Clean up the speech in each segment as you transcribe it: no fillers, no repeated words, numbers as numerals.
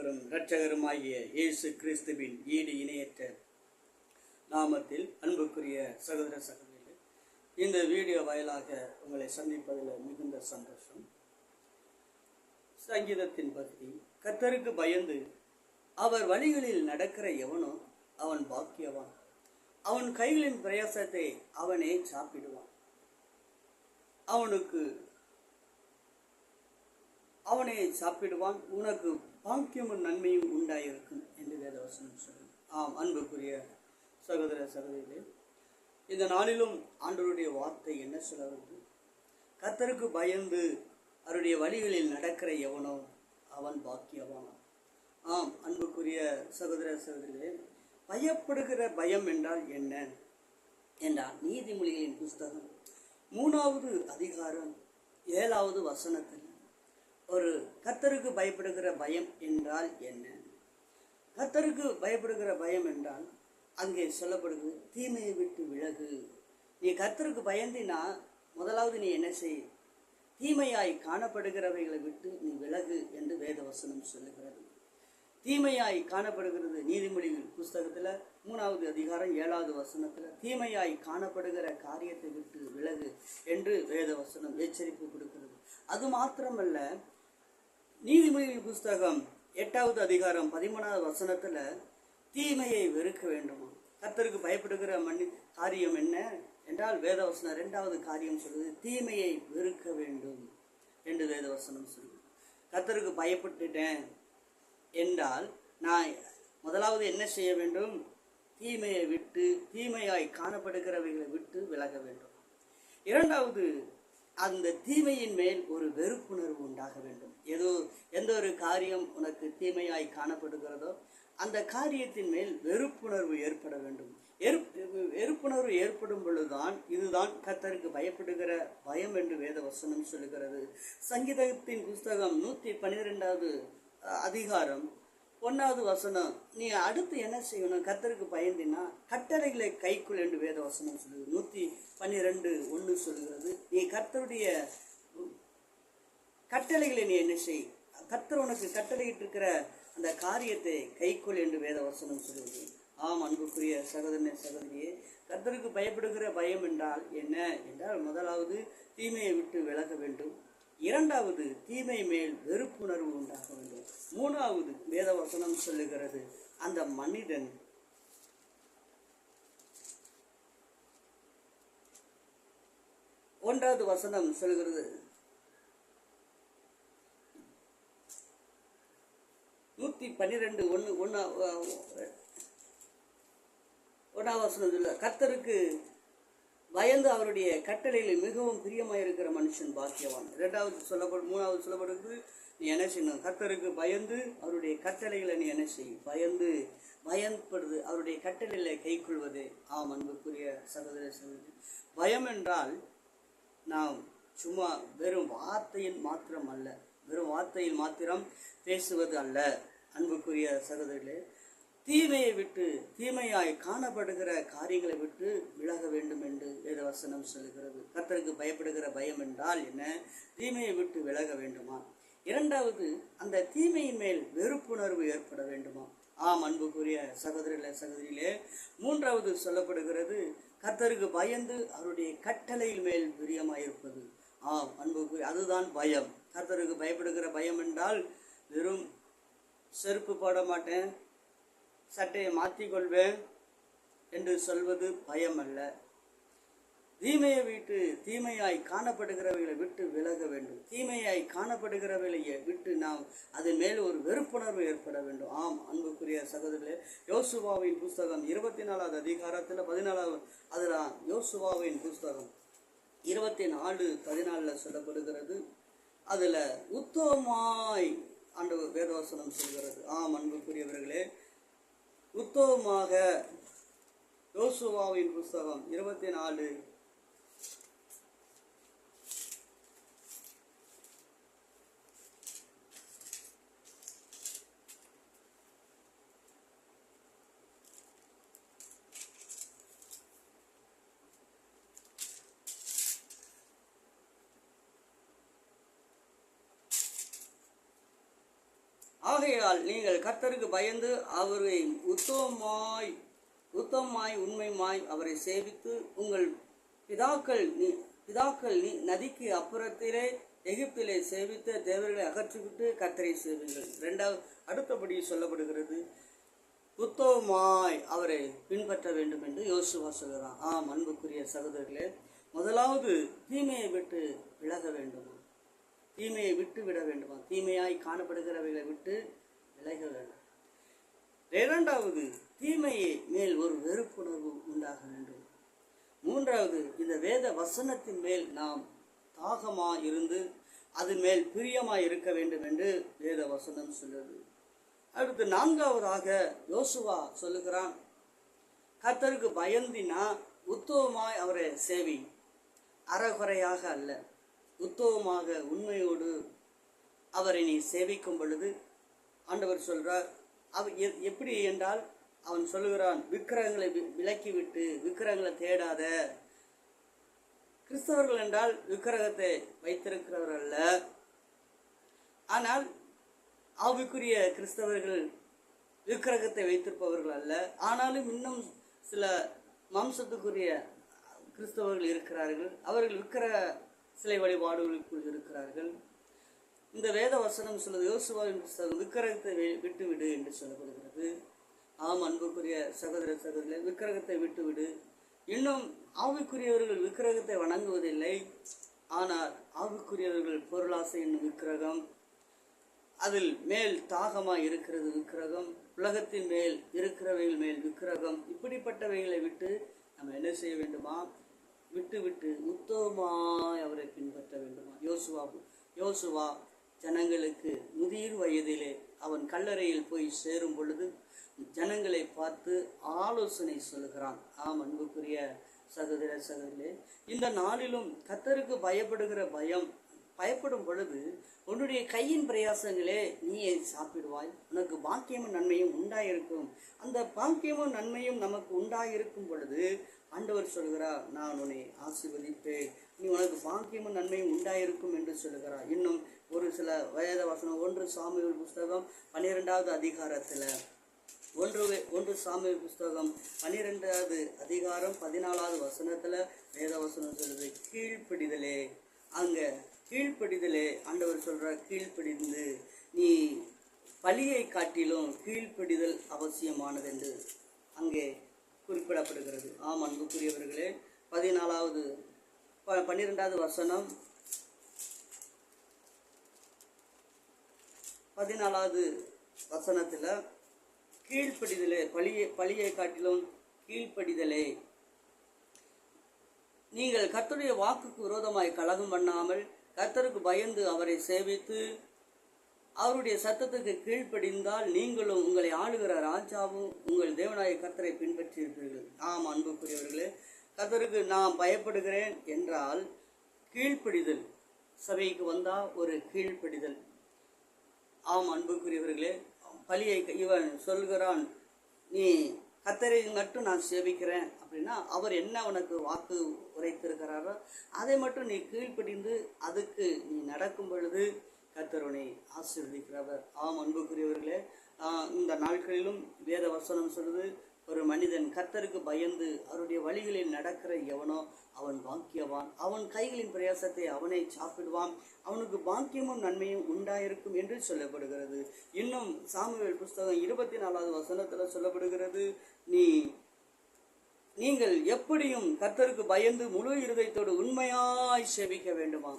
ஆண்டவரும் இரட்சகருமாகிய இயேசு கிறிஸ்துவின் ஈடு இணையற்ற நாமத்தில் அன்புக்குரிய சகோதர சகோதரிகளே, இந்த வீடியோ வாயிலாக உங்களை சந்திப்பதில் மிகுந்த சந்தோஷம். சங்கீதத்தின் பகுதி, கர்த்தருக்கு பயந்து அவர் வழிகளில் நடக்கிற எவனோ அவன் பாக்கியவான். அவன் கைகளின் பிரயாசத்தை அவனே சாப்பிடுவான். அவனே சாப்பிடுவான். உனக்கு பாக்கியமும் நன்மையும் உண்டாயிருக்கும் என்று வேதவசனம் சொல்லும். ஆம், அன்புக்குரிய சகோதர சகோதரிகளே, இந்த நாளிலும் ஆண்டவருடைய வார்த்தை என்ன சொல்கிறது? கர்த்தருக்கு பயந்து அவருடைய வழிகளில் நடக்கிற எவனோ அவன் பாக்கியவான். ஆம், அன்புக்குரிய சகோதர சகோதரிகளே, பயப்படுகிற பயம் என்றால் என்ன என்றால், நீதிமொழிகளின் புஸ்தகம் 3வது அதிகாரம் 7வது வசனத்தில் ஒரு கர்த்தருக்கு பயப்படுகிற பயம் என்றால் என்ன? கர்த்தருக்கு பயப்படுகிற பயம் என்றால் அங்கே சொல்லப்படுகிறது, தீமையை விட்டு விலகு. நீ கர்த்தருக்கு பயந்தினா முதலாவது நீ என்ன செய்? தீமையாய் காணப்படுகிறவைகளை விட்டு நீ விலகு என்று வேதவசனம் சொல்லுகிறது. தீமையாய் காணப்படுகிறது. நீதிமொழிகள் புஸ்தகத்தில் 3வது அதிகாரம் 7வது வசனத்தில் தீமையாய் காணப்படுகிற காரியத்தை விட்டு விலகு என்று வேதவசனம் எச்சரிப்பு கொடுக்கிறது. அது மாத்திரமல்ல, நீதிமொழிகள் புஸ்தகம் 8வது அதிகாரம் 13வது வசனத்தில் தீமையை வெறுக்க வேண்டுமா? கர்த்தருக்கு பயப்படுகிற காரியம் என்ன என்றால் வேதவசனம் 2வது காரியம் சொல்லுது, தீமையை வெறுக்க வேண்டும் என்று வேதவசனம் சொல்லுது. கர்த்தருக்கு பயப்பட்டுட்டேன் என்றால் நான் முதலாவது என்ன செய்ய வேண்டும்? தீமையை விட்டு, தீமையாய் காணப்படுகிறவைகளை விட்டு விலக வேண்டும். இரண்டாவது, அந்த தீமையின் மேல் ஒரு வெறுப்புணர்வு உண்டாக வேண்டும். எந்த ஒரு காரியம் உனக்கு தீமையாய் காணப்படுகிறதோ அந்த காரியத்தின் மேல் வெறுப்புணர்வு ஏற்பட வேண்டும். வெறுப்புணர்வு ஏற்படும் பொழுதுதான் இதுதான் கர்த்தருக்கு பயப்படுகிற பயம் என்று வேதவசனம் சொல்லுகிறது. சங்கீதத்தின் புஸ்தகம் 112வது அதிகாரம் 1வது வசனம், நீ அடுத்து என்ன செய்யணும்? கர்த்தருக்கு பயந்தினா கட்டளைகளை கைக்குள் என்று வேதவசனம் சொல்லுது. 112:1 சொல்லுகிறது, நீ கர்த்தருடைய கட்டளைகளை நீ என்ன செய்? கர்த்தர் உனக்கு கட்டளையிட்டு இருக்கிற அந்த காரியத்தை கைக்குள் என்று வேதவசனம் சொல்லுது. ஆம், அன்புக்குரிய சகோதரனே சகோதரியே, கர்த்தருக்கு பயப்படுகிற பயம் என்றால் என்ன என்றால், முதலாவது தீமையை விட்டு விலக வேண்டும். இரண்டாவது, தீமை மேல் வெறுப்புணர்வு உண்டாக வேண்டும். மூணாவது, வேதவசனம் சொல்லுகிறது, அந்த மனிதன் 1வது வசனம் சொல்லுகிறது, 112:1 வசனம் சொல்ல, கர்த்தருக்கு பயந்து அவருடைய கட்டளையில் மிகவும் பிரியமாயிருக்கிற மனுஷன் பாக்கியவான். 3வது சொல்லப்படுகிறது, நீ என்ன செய்யணும்? கர்த்தருக்கு பயந்து அவருடைய கட்டளைகளை நீ என்ன செய்? பயன்படுது அவருடைய கட்டளைகளை கை கொள்வது. ஆம், அன்புக்குரிய சகோதர சகோதரி, பயம் என்றால் நாம் சும்மா வெறும் வார்த்தையில் மாத்திரம் அல்ல, வெறும் வார்த்தையில் மாத்திரம் பேசுவது அல்ல. அன்புக்குரிய சகோதரிகளே, தீமையை விட்டு, தீமையாய் காணப்படுகிற காரியங்களை விட்டு விலக வேண்டும் என்று வேதவசனம் சொல்லுகிறது. கர்த்தருக்கு பயப்படுகிற பயம் என்றால் என்ன? தீமையை விட்டு விலக வேண்டுமா? இரண்டாவது, அந்த தீமையின் மேல் வெறுப்புணர்வு ஏற்பட வேண்டுமா? ஆம், அன்புக்குரிய சகோதரிகளே, மூன்றாவது சொல்லப்படுகிறது, கர்த்தருக்கு பயந்து அவருடைய கட்டளையின் மேல் பிரியமாயிருப்பது. ஆம், அன்புக்குரிய, அதுதான் பயம். கர்த்தருக்கு பயப்படுகிற பயம் என்றால் வெறும் செருப்பு போட மாட்டேன், சட்டையை மாற்றிக்கொள்வேன் என்று சொல்வது பயம் அல்ல. தீமையை விட்டு, தீமையாய் காணப்படுகிறவைகளை விட்டு விலக வேண்டும். தீமையாய் காணப்படுகிறவைகளை விட்டு நாம் அதன் மேல் ஒரு வெறுப்புணர்வு ஏற்பட வேண்டும். ஆம், அன்புக்குரிய சகோதரர்களே, யோசுவாவின் புஸ்தகம் 24வது அதிகாரத்தில் 14வது, அதில் யோசுவாவின் புஸ்தகம் 24:14 சொல்லப்படுகிறது, அதில் உத்தமமாய் ஆண்டவர் வேதவசனம் சொல்கிறது. ஆம், அன்புக்குரியவர்களே, உத்தமமாக யோசுவாவின் புஸ்தகம் 24 ஆகையால் நீங்கள் கர்த்தருக்கு பயந்து அவரை உத்தமமாய் உண்மையுமாய் அவரை சேவித்து உங்கள் பிதாக்கள் நதிக்கு அப்புறத்திலே எகிப்திலே சேவித்த தேவர்களை அகற்றிவிட்டு கர்த்தரை சேவிங்கள். அடுத்தபடி சொல்லப்படுகிறது, உத்தமமாய் அவரை பின்பற்ற வேண்டும் என்று யோசுவா சொல்கிறான். அன்புக்குரிய சகோதரர்களே, முதலாவது தீமையை விட்டு விலக வேண்டுமா? தீமையை விட்டு விட வேண்டுமா? தீமையாய் காணப்படுகிறவைகளை விட்டு விலக வேண்டும். இரண்டாவது, தீமையை மேல் ஒரு வெறுப்புணர்வு உண்டாக வேண்டும். மூன்றாவது, இந்த வேத வசனத்தின் மேல் நாம் தாகமா இருந்து அது மேல் பிரியமா இருக்க வேண்டும் என்று வேத வசனம் சொல்லுது. அடுத்து நான்காவதாக யோசுவா சொல்லுகிறான், கர்த்தருக்கு பயந்தினா உத்தமமாய் அவரை சேவி, அறகுறையாக அல்ல, உத்தமமாக உண்மையோடு அவரை நீ சேவிக்கும் பொழுது ஆண்டவர் சொல்றார். எப்படி என்றால் அவன் சொல்லுகிறான், விக்கிரகங்களை விலக்கிவிட்டு விக்கிரகங்களை தேடாத. கிறிஸ்தவர்கள் என்றால் விக்கிரகத்தை வைத்திருக்கிறவர் அல்ல, ஆனால் ஆவிக்குரிய கிறிஸ்தவர்கள் விக்கிரகத்தை வைத்திருப்பவர்கள் அல்ல. ஆனாலும் இன்னும் சில மாம்சத்துக்குரிய கிறிஸ்தவர்கள் இருக்கிறார்கள். அவர்கள் விக்கிரக சிலை வழிபாடுகளுக்குள் இருக்கிறார்கள். இந்த வேத வசனம் சொல்வது, யோசுவாவின் புத்தகம் விக்கிரகத்தை விட்டுவிடு என்று சொல்லப்படுகிறது. அன்புக்குரிய சகோதரர்களே, விக்கிரகத்தை விட்டுவிடு. இன்னும் ஆவிக்குரியவர்கள் விக்கிரகத்தை வணங்குவதில்லை, ஆனால் ஆவிக்குரியவர்கள் பொருளாசை என்னும் விக்கிரகம், அதில் மேல் தாகமாய் இருக்கிறது விக்கிரகம், உலகத்தின் மேல் இருக்கிறவைகள் மேல் விக்கிரகம், இப்படிப்பட்டவைகளை விட்டு நம்ம என்ன செய்ய வேண்டுமா? விட்டு உத்தமமாய் அவரை பின்பற்ற வேண்டுமா? யோசுவா ஜனங்களுக்கு முதிர் வயதிலே அவன் கல்லறையில் போய் சேரும் பொழுது ஜனங்களை பார்த்து ஆலோசனை சொல்லுகிறான். அன்புக்குரிய சகோதரர்களே, இந்த நாளிலும் கர்த்தருக்கு பயப்படும் பொழுது உன்னுடைய கையின் பிரயாசங்களே நீயே சாப்பிடுவாய், உனக்கு பாக்கியமும் நன்மையும் உண்டாயிருக்கும். அந்த பாக்கியமும் நன்மையும் நமக்கு உண்டாயிருக்கும் பொழுது ஆண்டவர் சொல்கிறார், நான் உன்னை ஆசீர்வதிப்பேன், நீ உனக்கு பாக்கியமும் நன்மையும் உண்டாயிருக்கும் என்று சொல்லுகிறார். இன்னும் ஒரு சில வேத வசனம் 1 சாமுவேல் புஸ்தகம் 12வது அதிகாரத்தில் 1 சாமுவேல் புஸ்தகம் 12வது அதிகாரம் 14வது வசனத்தில் வேத வசனம் சொல்லுது, கீழ்ப்படிதலே. அங்கே கீழ்ப்படிதலே ஆண்டவர் சொல்கிறார், கீழ்ப்படிந்து நீ பலியை காட்டிலும் கீழ்ப்படிதல் அவசியமானது என்று அங்கே குறிப்பிடப்படுகிறது. அன்புக்குரியவர்களே, 12வது வசனம் 14வது வசனத்தில் கீழ்ப்படிதலே, பலியை காட்டிலும் கீழ்ப்படிதலே. நீங்கள் கர்த்தருடைய வாக்குக்கு விரோதமாய் கலகம் பண்ணாமல் கர்த்தருக்கு பயந்து அவரை சேவித்து அவருடைய சத்தத்துக்கு கீழ்ப்படிந்தால் நீங்களும் உங்களை ஆளுகிற ராஜாவும் உங்கள் தேவனாய கர்த்தரை பின்பற்றியிருப்பீர்கள். அன்புக்குரியவர்களே, கர்த்தருக்கு நான் பயப்படுகிறேன் என்றால் கீழ்ப்படிதல், சபைக்கு வந்தா ஒரு கீழ்ப்படிதல். அன்புக்குரியவர்களே, பலியை இவன் சொல்கிறான், நீ கர்த்தரை மட்டும் நான் சேவிக்கிறேன் அப்படின்னா அவர் என்ன உனக்கு வாக்கு உரைத்திருக்கிறாரோ அதை மட்டும் நீ கீழ்ப்படிந்து அதுக்கு நீ நடக்கும் பொழுது கர்த்தர் உன்னை ஆசீர்வதிக்கிறவர். அன்புக்குரியவர்களே, இந்த நாட்களிலும் வேத வசனம் சொல்லுது, ஒரு மனிதன் கர்த்தருக்கு பயந்து அவருடைய வழிகளில் நடக்கிற எவனோ அவன் பாக்கியவான், அவன் கைகளின் பிரயாசத்தை அவனை சாப்பிடுவான், அவனுக்கு பாக்கியமும் நன்மையும் உண்டாயிருக்கும் என்று சொல்லப்படுகிறது. இன்னும் சாமுவேல் புஸ்தகம் 24வது வசனத்தில் சொல்லப்படுகிறது, நீங்கள் எப்படியும் கர்த்தருக்கு பயந்து முழு இருதயத்தோடு உண்மையாய் சேவிக்க வேண்டுமா?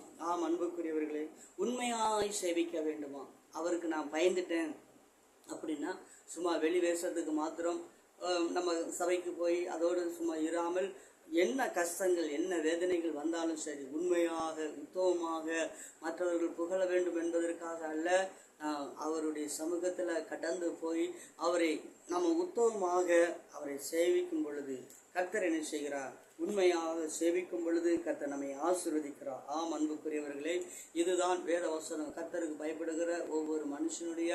அன்புக்குரியவர்களே, உண்மையாய் சேவிக்க வேண்டுமா? அவருக்கு நான் பயந்துட்டேன் அப்படின்னா சும்மா வெளி வேஷத்துக்கு மாத்திரம் நம்ம சபைக்கு போய் அதோடு சும்மா இராமல் என்ன கஷ்டங்கள் என்ன வேதனைகள் வந்தாலும் சரி உண்மையாக உத்தமமாக மற்றவர்கள் புகழ வேண்டும் என்பதற்காக அல்ல, அவருடைய சமூகத்தில் கடந்து போய் அவரை நம்ம உத்தமமாக அவரை சேவிக்கும் பொழுது கர்த்தர் என்ன செய்கிறார்? உண்மையாக சேவிக்கும் பொழுது கர்த்தர் நம்மை ஆசீர்வதிக்கிறார். அன்புக்குரியவர்களே, இதுதான் வேத வசனம். கர்த்தருக்கு பயப்படுகிற ஒவ்வொரு மனுஷனுடைய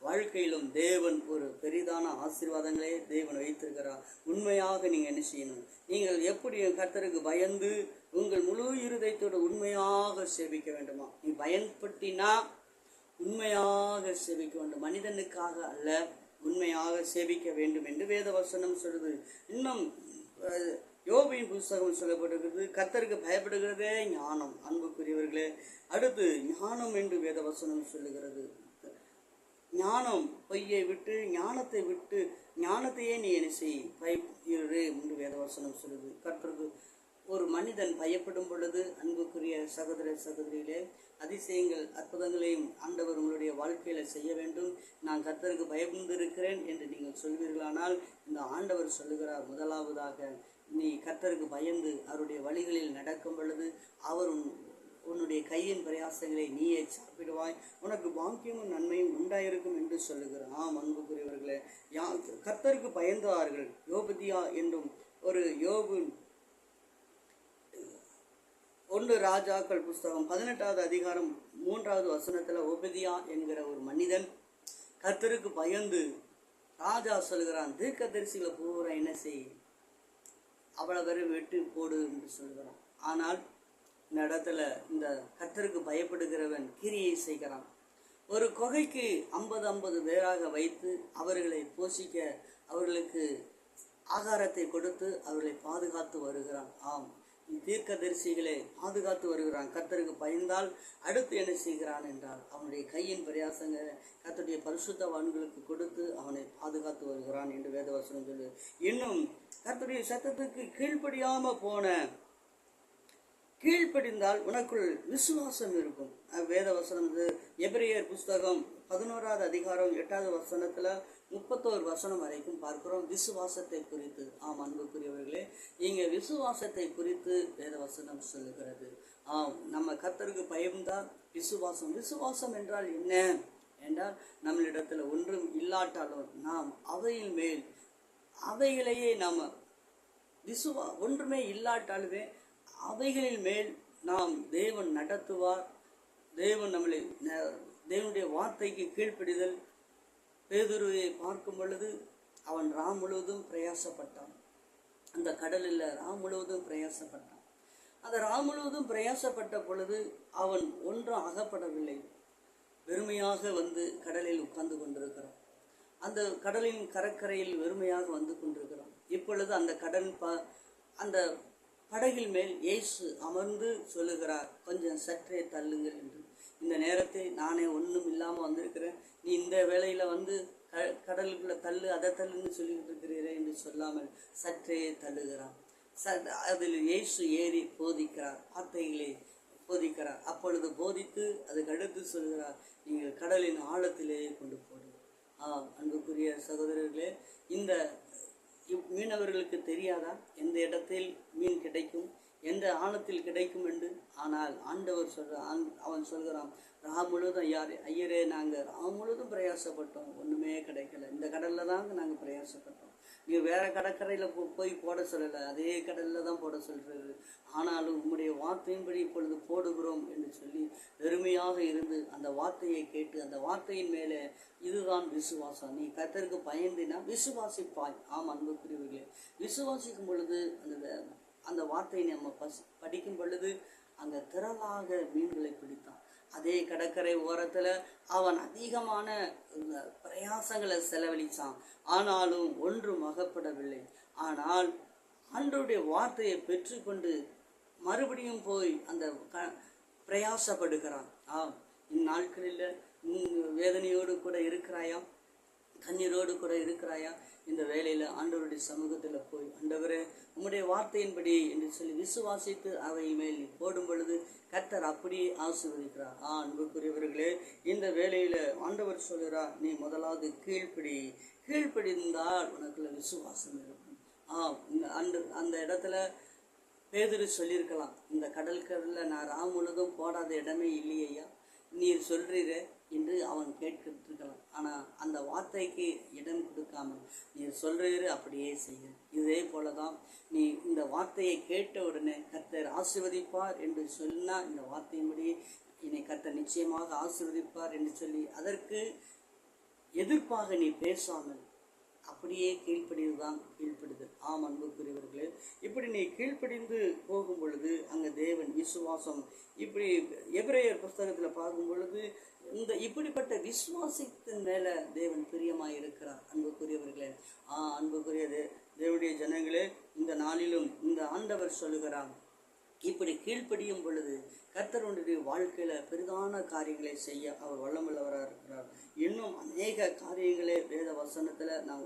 வாழ்க்கையிலும் தேவன் ஒரு பெரிதான ஆசீர்வாதங்களே தேவன் வைத்திருக்கிறார். உண்மையாக நீங்கள் என்ன செய்யணும்? நீங்கள் எப்படி கர்த்தருக்கு பயந்து உங்கள் முழு இருதயத்தோடு உண்மையாக சேவிக்க வேண்டுமா? நீ பயன்படுத்தினா உண்மையாக சேவிக்க வேண்டும், மனிதனுக்காக அல்ல, உண்மையாக சேவிக்க வேண்டும் என்று வேத வசனம் சொல்லுது. இன்னும் யோபின் புஸ்தகம் சொல்லப்பட்டிருக்கிறது, கர்த்தருக்கு பயப்படுகிறதே ஞானம். அன்புக்குரியவர்களே, அடுத்து ஞானம் என்று வேத வசனம் சொல்லுகிறது. ஞானம் பொய்யை விட்டு, ஞானத்தை விட்டு, ஞானத்தையே நீ என்ன செய், பயப்படு என்று வேத வசனம் சொல்லுது. கர்த்தருக்கு ஒரு மனிதன் பயப்படும் பொழுது, அன்புக்குரிய சகோதர சகோதரிகளே, அதிசயங்கள் அற்புதங்களையும் ஆண்டவர் உங்களுடைய வாழ்க்கையில செய்ய வேண்டும். நான் கர்த்தருக்கு பயந்து இருக்கிறேன் என்று நீங்கள் சொல்வீர்களானால், இந்த ஆண்டவர் சொல்லுகிறார், முதலாவதாக நீ கர்த்தருக்கு பயந்து அவருடைய வழிகளில் நடக்கும் பொழுது அவர் உன்னுடைய கையின் பிரயாசங்களை நீயே சாப்பிடுவாய், உனக்கு பாக்கியமும் நன்மையும் உண்டாயிருக்கும் என்று சொல்லுகிறார். அன்புக்குரியவர்களே, கர்த்தருக்கு பயந்தார்கள். யோபதியா என்றும் ஒரு யோபு 1 ராஜாக்கள் புஸ்தகம் 18வது அதிகாரம் 3வது வசனத்துல ஓபதியா என்கிற ஒரு மனிதன் கர்த்தருக்கு பயந்து, ராஜா சொல்கிறான், தீர்க்கதரிசிகளை பூரா என்ன செய், அவளை வரை வெட்டு போடு என்று சொல்கிறான். ஆனால் இந்த இடத்துல இந்த கர்த்தருக்கு பயப்படுகிறவன் கிரியை செய்கிறான். ஒரு குகைக்கு 50 பேராக வைத்து அவர்களை போஷிக்க, அவர்களுக்கு ஆகாரத்தை கொடுத்து அவர்களை பாதுகாத்து வருகிறான். தீர்க்கதரிசிகளை பாதுகாத்து வருகிறான். கர்த்தருக்கு பயந்தால் அடுத்து என்ன செய்கிறான் என்றால், அவனுடைய கையின் பிரயாசங்களை கர்த்தருடைய பரிசுத்தவான்களுக்கு கொடுத்து அவனை பாதுகாத்து வருகிறான் என்று வேதவசனம் சொல்லு. இன்னும் கர்த்தருடைய சத்தத்துக்கு கீழ்ப்படிந்தால் உனக்குள் விசுவாசம் இருக்கும். வேதவசனம் எபிரேயர் புஸ்தகம் 11வது அதிகாரம் 8வது வசனத்துல 31 வசனம் வரைக்கும் பார்க்கிறோம் விசுவாசத்தை குறித்து. அன்புக்குரியவர்களே, இங்க விசுவாசத்தை குறித்து வேதவசனம் சொல்லுகிறது. நம்ம கர்த்தருக்கு பயம்தான் விசுவாசம். விசுவாசம் என்றால் என்ன என்றால், நம்மளிடத்துல ஒன்றும் இல்லாட்டாலும் நாம் அவைகளையே நாம ஒன்றுமே இல்லாட்டாலுமே அவைகளில் மேல் நாம் தேவன் நடத்துவார். தேவன் நம்மளை, தேவனுடைய வார்த்தைக்கு கீழ்ப்படிதல். பேதுருவை பார்க்கும் பொழுது அவன் ராம் முழுவதும் பிரயாசப்பட்டான். அந்த கடலில் ராம் முழுவதும் பிரயாசப்பட்டான். அந்த ராம் முழுவதும் பிரயாசப்பட்ட பொழுது அவன் ஒன்றும் அகப்படவில்லை. வெறுமையாக வந்து கடலில் உட்கார்ந்து கொண்டிருக்கிறான். அந்த கடலின் கடற்கரையில் வெறுமையாக வந்து கொண்டிருக்கிறான். இப்பொழுது அந்த படகில் மேல் இயேசு அமர்ந்து சொல்லுகிறார், கொஞ்சம் சற்றே தள்ளுங்கள் என்று. இந்த நேரத்தில் நானே ஒன்றும் இல்லாமல் வந்திருக்கிறேன், நீ இந்த வேளையில வந்து கடலுக்குள்ள தள்ளு, அதை தள்ளுன்னு சொல்லிட்டு இருக்கிறீரே என்று சொல்லாமல் சற்றே தள்ளுகிறான். அதில் இயேசு ஏறி போதிக்கிறார், வார்த்தைகளை போதிக்கிறார். அப்பொழுது போதித்து அதுக்கு அடுத்து சொல்கிறார், நீங்கள் கடலின் ஆழத்திலே கொண்டு போடு. அன்புக்குரிய சகோதரர்களே, இந்த மீனவர்களுக்கு தெரியாதா எந்த இடத்தில் மீன் கிடைக்கும், எந்த ஆழத்தில் கிடைக்கும் என்று? ஆனால் ஆண்டவர் அவன் சொல்கிறான், ராம் முழுவதும் ஐயரே, நாங்கள் ராம் முழுவதும் பிரயாசப்பட்டோம், ஒன்றுமே கிடைக்கல, இந்த கடலில் தாங்க நாங்கள் பிரயாசப்பட்டோம். நீ வேற கடற்கரையில் போய் போட சொல்லலை, அதே கடலில் தான் போட சொல்கிறது. ஆனாலும் உம்முடைய வார்த்தையின்படி இப்பொழுது போடுகிறோம் என்று சொல்லி வெறுமையாக இருந்து அந்த வார்த்தையை கேட்டு, அந்த வார்த்தையின் மேலே இதுதான் விசுவாசம். நீ கர்த்தருக்கு பயந்தினா விசுவாசிப்பாய். அன்புக்குரியவர்களே, விசுவாசிக்கும் பொழுது அந்த வார்த்தையை நம்ம படிக்கும் பொழுது அங்கே திரளாக மீன்களை பிடித்தான். அதே கடற்கரை ஓரத்தில் அவன் அதிகமான பிரயாசங்களை செலவழித்தான். ஆனாலும் ஒன்றும் அகப்படவில்லை. ஆனால் ஆண்டவருடைய வார்த்தையை பெற்றுக்கொண்டு மறுபடியும் போய் அந்த பிரயாசப்படுகிறான். இந்நாட்களில் வேதனையோடு கூட இருக்கிறாயா, கண்ணீரோடு கூட இருக்கிறாயா? இந்த வேலையில் ஆண்டவருடைய சமூகத்தில் போய், ஆண்டவரே உம்முடைய வார்த்தையின்படி என்று சொல்லி விசுவாசித்து அவை மேல் போடும் பொழுது கர்த்தர் அப்படியே ஆசீர்வதிக்கிறார். அன்புக்குரியவர்களே, இந்த வேலையில் ஆண்டவர் சொல்கிறார், நீ முதலாவது கீழ்ப்படிந்தால் உனக்குள்ள விசுவாசம் இருக்கும். அந்த இடத்துல பேதுரு சொல்லியிருக்கலாம், இந்த கடற்கரையில் நான் ராம் முழுதும் போடாத இடமே இல்லையா, நீர் சொல்றீரே என்று அவன் கேட்கிருக்கலாம். ஆனால் அந்த வார்த்தைக்கு இடம் கொடுக்காமல் நீர் சொல்றீரு, அப்படியே செய்ய. இதே போலதான் நீ இந்த வார்த்தையை கேட்ட உடனே கர்த்தர் ஆசீர்வதிப்பார் என்று சொன்னால், இந்த வார்த்தையின்படி என்னை கர்த்தர் நிச்சயமாக ஆசீர்வதிப்பார் என்று சொல்லி அதற்கு எதிர்ப்பாக நீ பேசாமல் அப்படியே கீழ்ப்படிந்துதான் கீழ்ப்படுதல். ஆம் அன்புக்குரியவர்களே, இப்படி நீ கீழ்ப்படிந்து போகும் பொழுது அங்கே தேவன் விசுவாசம், இப்படி எபிரேயர் புஸ்தகத்தில் பார்க்கும் பொழுது இப்படிப்பட்ட விசுவாசத்தின் மேல தேவன் பிரியமாய் இருக்கிறார். அன்புக்குரியவர்களே, அன்புக்குரிய தேவனுடைய ஜனங்களே, இந்த நாளிலும் இந்த ஆண்டவர் சொல்லுகிறார், இப்படி கீழ்ப்படியும் பொழுது கர்த்தருடைய வாழ்க்கையில பெரிதான காரியங்களை செய்ய அவர் வல்லமுள்ளவராக இருக்கிறார். இன்னும் அநேக காரியங்களே வேத வசனத்துல நாம்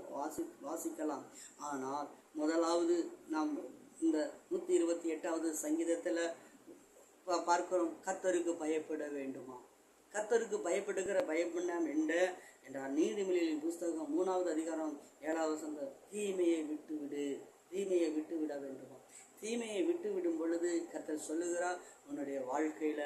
வாசிக்கலாம். ஆனால் முதலாவது நாம் இந்த 128வது சங்கீதத்துல பார்க்கிறோம், கர்த்தருக்கு பயப்பட வேண்டுமா? கர்த்தருக்கு பயப்படாம என்றால் நீதிமொழிகளின் புஸ்தகம் 3வது அதிகாரம் 7வது வசனம், தீமையை விட்டு விட வேண்டுமா? தீமையை விட்டு விடும் பொழுது கர்த்தர் சொல்லுகிறார், உன்னுடைய வாழ்க்கையில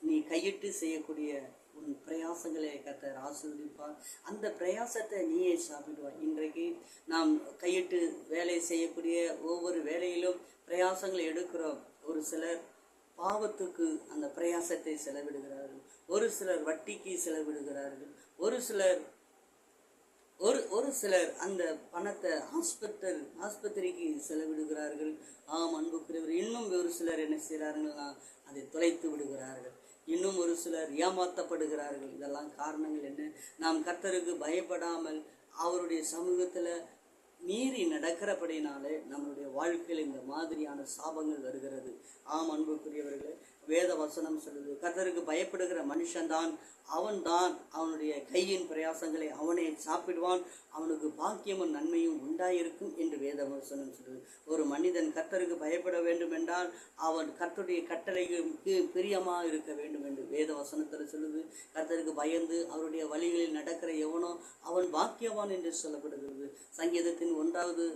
நீ கையிட்டு செய்யக்கூடிய உன் பிரயாசங்களை கர்த்தர் ஆசீர்வதிப்பார். அந்த பிரயாசத்தை நீயே சாப்பிடுவாய். இன்றைக்கு நாம் கையிட்டு வேலை செய்யக்கூடிய ஒவ்வொரு வேலையிலும் பிரயாசங்களை எடுக்கிறோம். ஒரு சிலர் பாவத்துக்கு அந்த பிரயாசத்தை செலவிடுகிறார்கள், ஒரு சிலர் வட்டிக்கு செலவிடுகிறார்கள், ஒரு சிலர் அந்த பணத்தை ஆஸ்பத்திரிக்கு செலவிடுகிறார்கள். ஆம் அன்புக்குரியவர், இன்னும் ஒரு சிலர் என்ன செய்கிறார்கள்னா அதை தொலைத்து விடுகிறார்கள். இன்னும் ஒரு சிலர் ஏமாற்றப்படுகிறார்கள். இதெல்லாம் காரணங்கள் என்ன? நாம் கர்த்தருக்கு பயப்படாமல் அவருடைய சமூகத்தில் மீறி நடக்கிறபடினாலே நம்மளுடைய வாழ்க்கையில் இந்த மாதிரியான சாபங்கள் வருகிறது. ஆம் அன்புக்குரியவர்களே, வேத வசனம் சொல்லுது, கர்த்தருக்கு பயப்படுகிற மனுஷன்தான் அவன்தான் அவனுடைய கையின் பிரயாசங்களை அவனை சாப்பிடுவான், அவனுக்கு பாக்கியமும் நன்மையும் உண்டாயிருக்கும் என்று வேத வசனம் சொல்லுது. ஒரு மனிதன் கர்த்தருக்கு பயப்பட வேண்டும் என்றால் அவன் கர்த்தருடைய கட்டளைக்கு பிரியமாக இருக்க வேண்டும் என்று வேத வசனத்தில் சொல்லுது. கர்த்தருக்கு பயந்து அவருடைய வழிகளில் நடக்கிற எவனோ அவன் பாக்கியவான் என்று சொல்லப்படுகிறது. சங்கீதத்தின் 1வது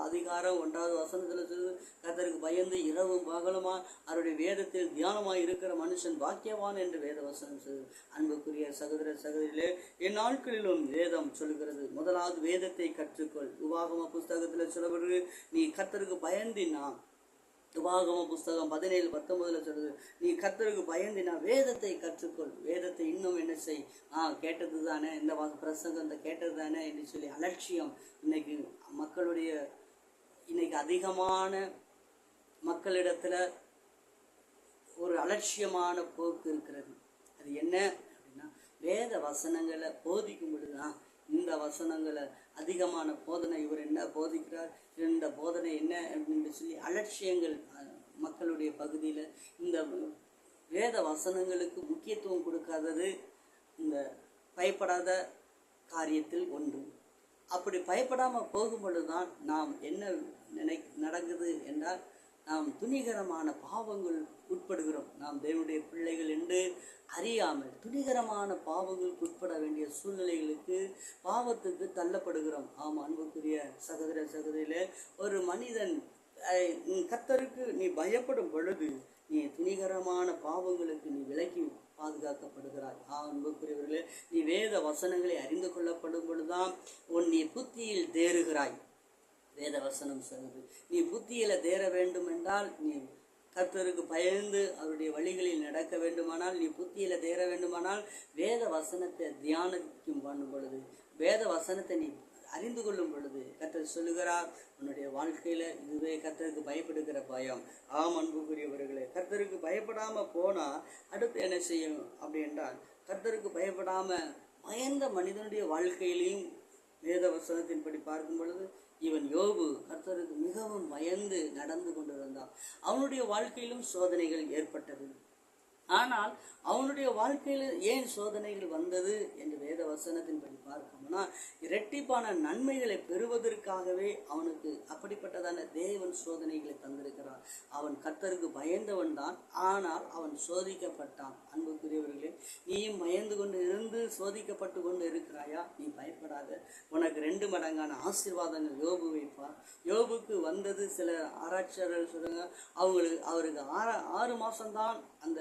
அதிகாரம் 1வது வசனத்தில் சொல்லுது, கர்த்தருக்கு பயந்து இரவும் பகலுமா அவருடைய வேதத்தில் தியானமாய் இருக்கிற மனுஷன் பாக்கியவான் என்று வேத வசனம் சொல்லுது. அன்புக்குரிய சகோதர சகோதரிகளே, இந்நாட்களிலும் வேதம் சொல்லுகிறது, முதலாவது வேதத்தை கற்றுக்கொள். உபாகம புஸ்தகத்தில் சொல்லப்படுது, நீ கர்த்தருக்கு பயந்தினா, உபாகம புஸ்தகம் 17:19 சொல்லுது, நீ கர்த்தருக்கு பயந்தினா வேதத்தை கற்றுக்கொள். வேதத்தை இன்னும் என்ன செய், கேட்டது தானே இந்த பிரசங்கத்தை கேட்டது தானே என்று சொல்லி அலட்சியம் இன்னைக்கு அதிகமான மக்களிடத்துல ஒரு அலட்சியமான போக்கு இருக்கிறது. அது என்ன அப்படின்னா, வேத வசனங்களை போதிக்கும் பொழுதுதான் இந்த வசனங்களை அதிகமான போதனை, இவர் என்ன போதிக்கிறார், இந்த போதனை என்ன அப்படின்னு சொல்லி அலட்சியங்கள் மக்களுடைய பகுதியில் இந்த வேத வசனங்களுக்கு முக்கியத்துவம் கொடுக்காதது இந்த பயப்படாத காரியத்தில் ஒன்று. அப்படி பயப்படாமல் போகும் பொழுதுதான் நாம் என்ன நடக்குது என்றால், நாம் துணிகரமான பாவங்கள் உட்படுகிறோம். நாம் தேவனுடைய பிள்ளைகள் என்று அறியாமல் துணிகரமான பாவங்களுக்கு உட்பட வேண்டிய சூழ்நிலைகளுக்கு, பாவத்துக்கு தள்ளப்படுகிறோம். ஆம் அன்புக்குரிய சகோதர சகோதரியிலே, ஒரு மனிதன் கர்த்தருக்கு நீ பயப்படும் பொழுது நீ துணிகரமான பாவங்களுக்கு நீ விலக்கி பாதுகாக்கப்படுகிறாய். அன்புக்குரியவர்களே, நீ வேத வசனங்களை அறிந்து கொள்ளப்படும் பொழுதுதான் நீ புத்தியில் தேறுகிறாய். வேத வசனம் சொல்லுது, நீ புத்தியில தேர வேண்டும் என்றால், நீ கர்த்தருக்கு பயந்து அவருடைய வழிகளில் நடக்க வேண்டுமானால், நீ புத்தியில தேர வேண்டுமானால் வேத வசனத்தை தியானிக்கும் பண்ணும் பொழுது, வேத வசனத்தை நீ அறிந்து கொள்ளும் பொழுது கர்த்தர் சொல்லுகிறார், உன்னுடைய வாழ்க்கையில இதுவே கர்த்தருக்கு பயப்படுகிற பயம். ஆம் அன்புக்குரியவர்களே, கர்த்தருக்கு பயப்படாம போனா அடுத்து என்ன செய்யும் அப்படி என்றால், கர்த்தருக்கு பயப்படாம பயந்த மனிதனுடைய வாழ்க்கையிலையும் வேத வசனத்தின்படி பார்க்கும் பொழுது, இவன் யோபு கர்த்தருக்கு மிகவும் பயந்து நடந்து கொண்டிருந்தான். அவனுடைய வாழ்க்கையிலும் சோதனைகள் ஏற்பட்டது. ஆனால் அவனுடைய வாழ்க்கையில் ஏன் சோதனைகள் வந்தது என்று வேத வசனத்தின்படி பார்க்கணும்னா, இரட்டிப்பான நன்மைகளை பெறுவதற்காகவே அவனுக்கு அப்படிப்பட்டதான தேவன் சோதனைகளை தந்திருக்கிறார். அவன் கர்த்தருக்கு பயந்தவன் தான், ஆனால் அவன் சோதிக்கப்பட்டான். அன்புக்குரியவர்களே, நீயும் பயந்து கொண்டு இருந்து சோதிக்கப்பட்டு கொண்டு இருக்கிறாயா? நீ பயப்படாத, உனக்கு 2 மடங்கான ஆசீர்வாதங்கள் யோபு வைப்பார். யோபுக்கு வந்தது, சில ஆராய்ச்சியாளர்கள் சொல்லுங்க, அவருக்கு 6 மாசம்தான் அந்த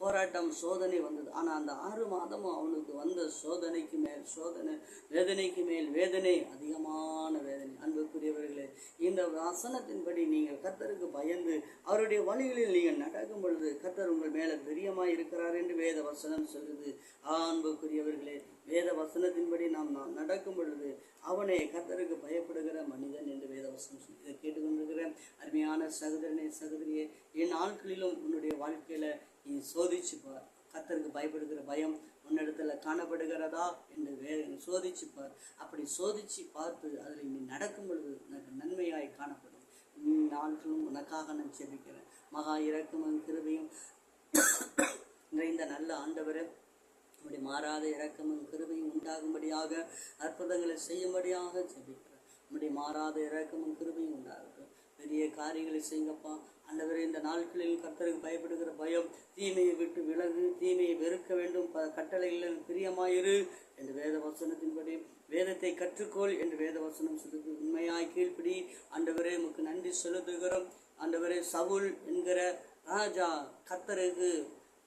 போராட்டம் சோதனை வந்தது. ஆனால் அந்த 6 மாதமும் அவனுக்கு வந்த சோதனைக்கு மேல் சோதனை, வேதனைக்கு மேல் வேதனை, அதிகமான வேதனை. அன்புக்குரியவர்களே, இந்த வசனத்தின்படி நீங்கள் கர்த்தருக்கு பயந்து அவருடைய வழிகளில் நீங்கள் நடக்கும் பொழுது கர்த்தர் உங்கள் மேலே பிரியமாய் இருக்கிறார் என்று வேத வசனம் சொல்லுது. அன்புக்குரியவர்களே, வேத வசனத்தின்படி நாம் நடக்கும் பொழுது அவனே கர்த்தருக்கு பயப்படுகிற மனிதன் என்று வேத வசனம் சொல்லி. இதை கேட்டுக்கொண்டிருக்கிற அருமையான சகோதரனே, சகோதரியே, என் நாட்களிலும் உன்னுடைய வாழ்க்கையில நீ சோதிச்சு பார். கர்த்தருக்கு பயப்படுகிற பயம் உன்னிடத்துல காணப்படுகிறதா என்று சோதிச்சு பார். அப்படி சோதிச்சு பார்த்து அதில் நீ நடக்கும் பொழுது உனக்கு நன்மையாய் காணப்படும். நாட்களும் உனக்காக நான் ஜெபிக்கிறேன். மகா இரக்கமும் கிருபையும் நிறைந்த நல்ல ஆண்டவரே, நம்முடைய மாறாத இரக்கமும் கிருபையும் உண்டாகும்படியாக, அற்புதங்களை செய்யும்படியாக ஜெபிக்கிறேன். நம்முடைய மாறாத இரக்கமும் கிருபையும் உண்டாகட்டும். பெரிய காரியங்களை செய்யுங்கப்பா. ஆண்டவரே, இந்த நாட்களில் கர்த்தருக்கு பயப்படுகிற பயம், தீமையை விட்டு விலகு, தீமையை வெறுக்க வேண்டும், கட்டளைகளில் பிரியமாயிரு என்று வேத வசனத்தின்படி வேதத்தை கற்றுக்கொள் என்று வேத வசனம் சொல்லுது. உண்மையாய் கீழ்ப்படி. ஆண்டவரே, உமக்கு நன்றி செலுத்துகிறோம். ஆண்டவரே, சவுல் என்கிற ராஜா கர்த்தருக்கு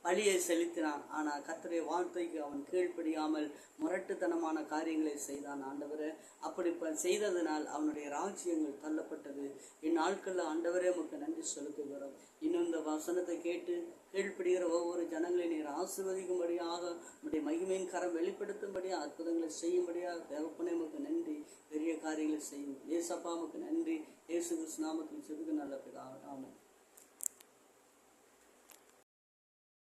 பலியை செலுத்தினான். ஆனால் கர்த்தருடைய வார்த்தைக்கு அவன் கீழ்ப்படியாமல் முரட்டுத்தனமான காரியங்களை செய்தான். ஆண்டவரே, அப்படி செய்ததனால் அவனுடைய ராஜ்யங்கள் தள்ளப்பட்டது. இந்நாட்களில் ஆண்டவரே உமக்கு நன்றி செலுத்துகிறோம். இன்னும் இந்த வசனத்தை கேட்டு கீழ்ப்படுகிற ஒவ்வொரு ஜனங்களையும் நீர் ஆசீர்வதிக்கும்படியாக, உம்முடைய மகிமையின் கரம் வெளிப்படுத்தும்படியாக, அற்புதங்களை செய்யும்படியாக தேவப்பனே உமக்கு நன்றி. பெரிய காரியங்களை செய்யும் ஏசப்பா உமக்கு நன்றி. இயேசு கிறிஸ்து நாமத்தில் ஜெபிக்கிறேன் நல்ல பிதாவே. ஆமென்.